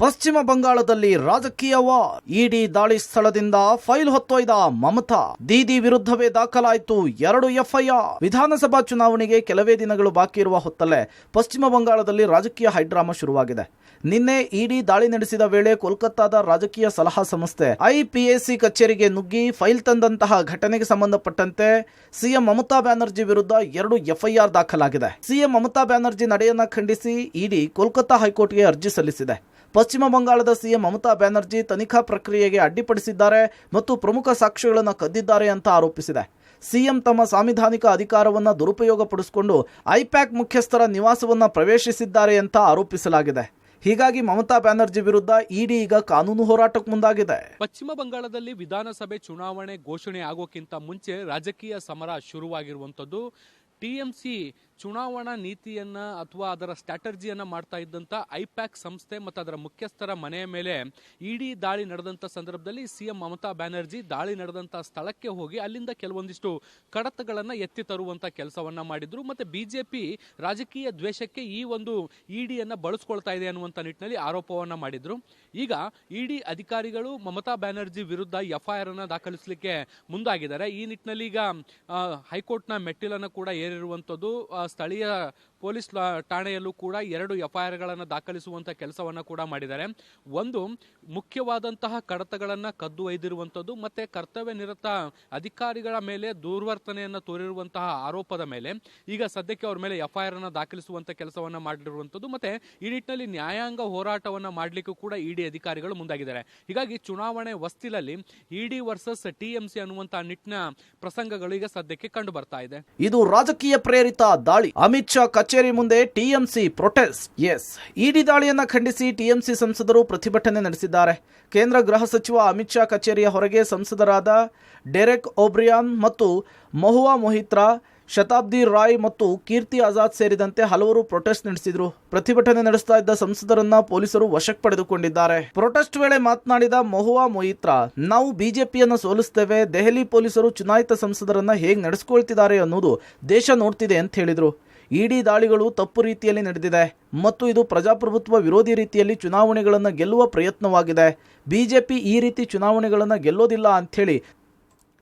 ಪಶ್ಚಿಮ ಬಂಗಾಳದಲ್ಲಿ ರಾಜಕೀಯ ವಾರ್. ಇಡಿ ದಾಳಿ ಸ್ಥಳದಿಂದ ಫೈಲ್ ಹೊತ್ತೊಯ್ದ ಮಮತಾ. ದೀದಿ ವಿರುದ್ಧವೇ ದಾಖಲಾಯಿತು 2 ಎಫ್ಐಆರ್. ವಿಧಾನಸಭಾ ಚುನಾವಣೆಗೆ ಕೆಲವೇ ದಿನಗಳು ಬಾಕಿ ಇರುವ ಹೊತ್ತಲ್ಲೇ ಪಶ್ಚಿಮ ಬಂಗಾಳದಲ್ಲಿ ರಾಜಕೀಯ ಹೈಡ್ರಾಮಾ ಶುರುವಾಗಿದೆ. ನಿನ್ನೆ ಇಡಿ ದಾಳಿ ನಡೆಸಿದ ವೇಳೆ ಕೋಲ್ಕತ್ತಾದ ರಾಜಕೀಯ ಸಲಹಾ ಸಂಸ್ಥೆ ಐಪಿಎಸಿ ಕಚೇರಿಗೆ ನುಗ್ಗಿ ಫೈಲ್ ತಂದಂತಹ ಘಟನೆಗೆ ಸಂಬಂಧಪಟ್ಟಂತೆ ಸಿಎಂ ಮಮತಾ ಬ್ಯಾನರ್ಜಿ ವಿರುದ್ಧ 2 ಎಫ್ಐಆರ್ ದಾಖಲಾಗಿದೆ. ಸಿಎಂ ಮಮತಾ ಬ್ಯಾನರ್ಜಿ ನಡೆಯನ್ನ ಖಂಡಿಸಿ ಇಡಿ ಕೋಲ್ಕತ್ತಾ ಹೈಕೋರ್ಟ್ಗೆ ಅರ್ಜಿ ಸಲ್ಲಿಸಿದೆ. ಪಶ್ಚಿಮ ಬಂಗಾಳದ ಸಿಎಂ ಮಮತಾ ಬ್ಯಾನರ್ಜಿ ತನಿಖಾ ಪ್ರಕ್ರಿಯೆಗೆ ಅಡ್ಡಿಪಡಿಸಿದ್ದಾರೆ ಮತ್ತು ಪ್ರಮುಖ ಸಾಕ್ಷ್ಯಗಳನ್ನು ಕದ್ದಿದ್ದಾರೆ ಅಂತ ಆರೋಪಿಸಿದೆ. ಸಿಎಂ ತಮ್ಮ ಸಾಂವಿಧಾನಿಕ ಅಧಿಕಾರವನ್ನು ದುರುಪಯೋಗಪಡಿಸಿಕೊಂಡು ಐಪ್ಯಾಕ್ ಮುಖ್ಯಸ್ಥರ ನಿವಾಸವನ್ನು ಪ್ರವೇಶಿಸಿದ್ದಾರೆ ಅಂತ ಆರೋಪಿಸಲಾಗಿದೆ. ಹೀಗಾಗಿ ಮಮತಾ ಬ್ಯಾನರ್ಜಿ ವಿರುದ್ಧ ಇಡಿ ಈಗ ಕಾನೂನು ಹೋರಾಟಕ್ಕೆ ಮುಂದಾಗಿದೆ. ಪಶ್ಚಿಮ ಬಂಗಾಳದಲ್ಲಿ ವಿಧಾನಸಭೆ ಚುನಾವಣೆ ಘೋಷಣೆ ಆಗೋಕ್ಕಿಂತ ಮುಂಚೆ ರಾಜಕೀಯ ಸಮರ ಶುರುವಾಗಿರುವಂಥದ್ದು. ಟಿಎಂಸಿ ಚುನಾವಣಾ ನೀತಿಯನ್ನ ಅಥವಾ ಅದರ ಸ್ಟ್ರಾಟಜಿಯನ್ನ ಮಾಡ್ತಾ ಇದ್ದಂಥ ಐಪ್ಯಾಕ್ ಸಂಸ್ಥೆ ಮತ್ತು ಅದರ ಮುಖ್ಯಸ್ಥರ ಮನೆಯ ಮೇಲೆ ಇಡಿ ದಾಳಿ ನಡೆದಂಥ ಸಂದರ್ಭದಲ್ಲಿ ಸಿಎಂ ಮಮತಾ ಬ್ಯಾನರ್ಜಿ ದಾಳಿ ನಡೆದಂಥ ಸ್ಥಳಕ್ಕೆ ಹೋಗಿ ಅಲ್ಲಿಂದ ಕೆಲವೊಂದಿಷ್ಟು ಕಡತಗಳನ್ನು ಎತ್ತಿ ತರುವಂಥ ಕೆಲಸವನ್ನ ಮಾಡಿದ್ರು. ಮತ್ತೆ ಬಿಜೆಪಿ ರಾಜಕೀಯ ದ್ವೇಷಕ್ಕೆ ಈ ಒಂದು ಇಡಿಯನ್ನು ಬಳಸ್ಕೊಳ್ತಾ ಇದೆ ಅನ್ನುವಂಥ ನಿಟ್ಟಿನಲ್ಲಿ ಆರೋಪವನ್ನ ಮಾಡಿದ್ರು. ಈಗ ಇಡಿ ಅಧಿಕಾರಿಗಳು ಮಮತಾ ಬ್ಯಾನರ್ಜಿ ವಿರುದ್ಧ ಎಫ್ಐಆರ್ ಅನ್ನು ದಾಖಲಿಸಲಿಕ್ಕೆ ಮುಂದಾಗಿದ್ದಾರೆ. ಈ ನಿಟ್ಟಿನಲ್ಲಿ ಈಗ ಹೈಕೋರ್ಟ್ನ ಮೆಟ್ಟಿಲನ್ನು ಕೂಡ ಏರಿರುವಂಥದ್ದು. ಸ್ಥಳೀಯ ಪೊಲೀಸ್ ಠಾಣೆಯಲ್ಲೂ ಕೂಡ 2 ಎಫ್ಐಆರ್ಗಳನ್ನು ದಾಖಲಿಸುವಂಥ ಕೆಲಸವನ್ನು ಕೂಡ ಮಾಡಿದ್ದಾರೆ. ಒಂದು, ಮುಖ್ಯವಾದಂತಹ ಕಡತಗಳನ್ನು ಕದ್ದು ಒಯ್ದಿರುವಂಥದ್ದು ಮತ್ತು ಕರ್ತವ್ಯ ನಿರತ ಅಧಿಕಾರಿಗಳ ಮೇಲೆ ದುರ್ವರ್ತನೆಯನ್ನು ತೋರಿರುವಂತಹ ಆರೋಪದ ಮೇಲೆ ಈಗ ಸದ್ಯಕ್ಕೆ ಅವ್ರ ಮೇಲೆ ಎಫ್ಐಆರ್ ಅನ್ನು ದಾಖಲಿಸುವಂಥ ಕೆಲಸವನ್ನು ಮಾಡಿರುವಂಥದ್ದು. ಮತ್ತು ಈ ನಿಟ್ಟಿನಲ್ಲಿ ನ್ಯಾಯಾಂಗ ಹೋರಾಟವನ್ನು ಮಾಡಲಿಕ್ಕೂ ಕೂಡ ಇಡಿ ಅಧಿಕಾರಿಗಳು ಮುಂದಾಗಿದ್ದಾರೆ. ಹೀಗಾಗಿ ಚುನಾವಣೆ ಹೊಸ್ತಿಲಲ್ಲಿ ಇಡಿ ವರ್ಸಸ್ ಟಿಎಂಸಿ ಅನ್ನುವಂಥ ನಿಟ್ಟಿನ ಪ್ರಸಂಗಗಳು ಈಗ ಸದ್ಯಕ್ಕೆ ಕಂಡು ಬರ್ತಾ ಇದೆ. ಇದು ರಾಜಕೀಯ ಪ್ರೇರಿತ ದಾಳಿ. ಅಮಿತ್ ಶಾ ಕಚೇರಿ ಮುಂದೆ ಟಿಎಂಸಿ ಪ್ರೊಟೆಸ್ಟ್. ಇಡಿ ದಾಳಿಯನ್ನ ಖಂಡಿಸಿ ಟಿಎಂಸಿ ಸಂಸದರು ಪ್ರತಿಭಟನೆ ನಡೆಸಿದ್ದಾರೆ. ಕೇಂದ್ರ ಗೃಹ ಸಚಿವ ಅಮಿತ್ ಶಾ ಕಚೇರಿಯ ಹೊರಗೆ ಸಂಸದರಾದ ಡೆರೆಕ್ ಒಬ್ರಿಯಾನ್ ಮತ್ತು ಮಹುವಾ ಮೊಹಿತ್ರಾ, ಶತಾಬ್ದಿ ರಾಯ್ ಮತ್ತು ಕೀರ್ತಿ ಆಜಾದ್ ಸೇರಿದಂತೆ ಹಲವರು ಪ್ರೊಟೆಸ್ಟ್ ನಡೆಸಿದ್ರು. ಪ್ರತಿಭಟನೆ ನಡೆಸ್ತಾ ಇದ್ದ ಸಂಸದರನ್ನ ಪೊಲೀಸರು ವಶಕ್ಕೆ ಪಡೆದುಕೊಂಡಿದ್ದಾರೆ. ಪ್ರೊಟೆಸ್ಟ್ ವೇಳೆ ಮಾತನಾಡಿದ ಮಹುವಾ ಮೊಹಿತ್ರಾ, ನಾವು ಬಿಜೆಪಿಯನ್ನು ಸೋಲಿಸ್ತೇವೆ, ದೆಹಲಿ ಪೊಲೀಸರು ಚುನಾಯಿತ ಸಂಸದರನ್ನ ಹೇಗೆ ನಡೆಸ್ಕೊಳ್ತಿದ್ದಾರೆ ಅನ್ನೋದು ದೇಶ ನೋಡ್ತಿದೆ ಅಂತ ಹೇಳಿದ್ರು. ಇಡಿ ದಾಳಿಗಳು ತಪ್ಪು ರೀತಿಯಲ್ಲಿ ನಡೆದಿದೆ ಮತ್ತು ಇದು ಪ್ರಜಾಪ್ರಭುತ್ವ ವಿರೋಧಿ ರೀತಿಯಲ್ಲಿ ಚುನಾವಣೆಗಳನ್ನು ಗೆಲ್ಲುವ ಪ್ರಯತ್ನವಾಗಿದೆ. ಬಿಜೆಪಿ ಈ ರೀತಿ ಚುನಾವಣೆಗಳನ್ನು ಗೆಲ್ಲೋದಿಲ್ಲ ಅಂಥೇಳಿ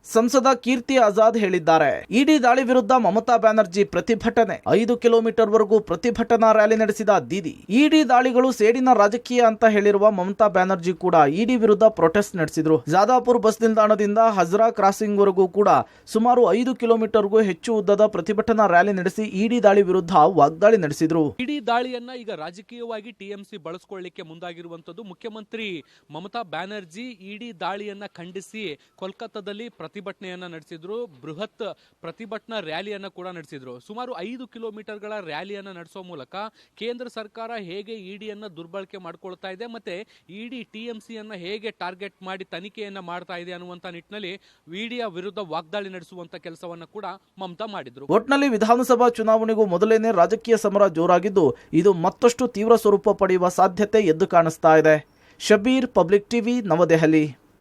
ಸಂಸದ ಕೀರ್ತಿ ಆಜಾದ್ ಹೇಳಿದ್ದಾರೆ. ಇಡಿ ದಾಳಿ ವಿರುದ್ಧ ಮಮತಾ ಬ್ಯಾನರ್ಜಿ ಪ್ರತಿಭಟನೆ. 5 ಕಿಲೋಮೀಟರ್ ವರೆಗೂ ಪ್ರತಿಭಟನಾ ರ್ಯಾಲಿ ನಡೆಸಿದ ದೀದಿ. ಇಡಿ ದಾಳಿಗಳು ಸೇಡಿನ ರಾಜಕೀಯ ಅಂತ ಹೇಳಿರುವ ಮಮತಾ ಬ್ಯಾನರ್ಜಿ ಕೂಡ ಇಡಿ ವಿರುದ್ಧ ಪ್ರೊಟೆಸ್ಟ್ ನಡೆಸಿದ್ರು. ಜಾದಾಪುರ್ ಬಸ್ ನಿಲ್ದಾಣದಿಂದ ಹಜ್ರಾ ಕ್ರಾಸಿಂಗ್ ವರೆಗೂ ಕೂಡ ಸುಮಾರು 5 ಕಿಲೋಮೀಟರ್ಗೂ ಹೆಚ್ಚು ಉದ್ದದ ಪ್ರತಿಭಟನಾ ರ್ಯಾಲಿ ನಡೆಸಿ ಇಡಿ ದಾಳಿ ವಿರುದ್ಧ ವಾಗ್ದಾಳಿ ನಡೆಸಿದ್ರು. ಇಡಿ ದಾಳಿಯನ್ನ ಈಗ ರಾಜಕೀಯವಾಗಿ ಟಿಎಂಸಿ ಬಳಸಿಕೊಳ್ಳಲಿಕ್ಕೆ ಮುಂದಾಗಿರುವಂತದ್ದು. ಮುಖ್ಯಮಂತ್ರಿ ಮಮತಾ ಬ್ಯಾನರ್ಜಿ ಇಡಿ ದಾಳಿಯನ್ನ ಖಂಡಿಸಿ ಕೋಲ್ಕತ್ತಾದಲ್ಲಿ ಪ್ರತಿಭಟನೆಯನ್ನ ನಡೆಸಿದ್ರು. ಬೃಹತ್ ಪ್ರತಿಭಟನಾ ರ್ಯಾಲಿಯನ್ನ ಕೂಡ ನಡೆಸಿದ್ರು. ಸುಮಾರು 5 ಕಿಲೋಮೀಟರ್ಗಳ ರ್ಯಾಲಿಯನ್ನ ನಡೆಸೋ ಮೂಲಕ ಕೇಂದ್ರ ಸರ್ಕಾರ ಹೇಗೆ ಇಡಿಯನ್ನ ದುರ್ಬಳಕೆ ಮಾಡ್ಕೊಳ್ತಾ ಇದೆ ಮತ್ತೆ ಇಡಿ ಟಿಎಂಸಿಯನ್ನ ಹೇಗೆ ಟಾರ್ಗೆಟ್ ಮಾಡಿ ತನಿಖೆಯನ್ನ ಮಾಡ್ತಾ ಇದೆ ಅನ್ನುವಂತ ನಿಟ್ಟಿನಲ್ಲಿ ಇಡಿಯ ವಿರುದ್ಧ ವಾಗ್ದಾಳಿ ನಡೆಸುವಂತ ಕೆಲಸವನ್ನ ಕೂಡ ಮಮತಾ ಮಾಡಿದ್ರು. ಒಟ್ನಲ್ಲಿ ವಿಧಾನಸಭಾ ಚುನಾವಣೆಗೂ ಮೊದಲೇನೆ ರಾಜಕೀಯ ಸಮರ ಜೋರಾಗಿದ್ದು ಇದು ಮತ್ತಷ್ಟು ತೀವ್ರ ಸ್ವರೂಪ ಪಡೆಯುವ ಸಾಧ್ಯತೆ ಎದ್ದು ಕಾಣಿಸ್ತಾ ಇದೆ. ಶಬೀರ್, ಪಬ್ಲಿಕ್ ಟಿವಿ, ನವದೆಹಲಿ.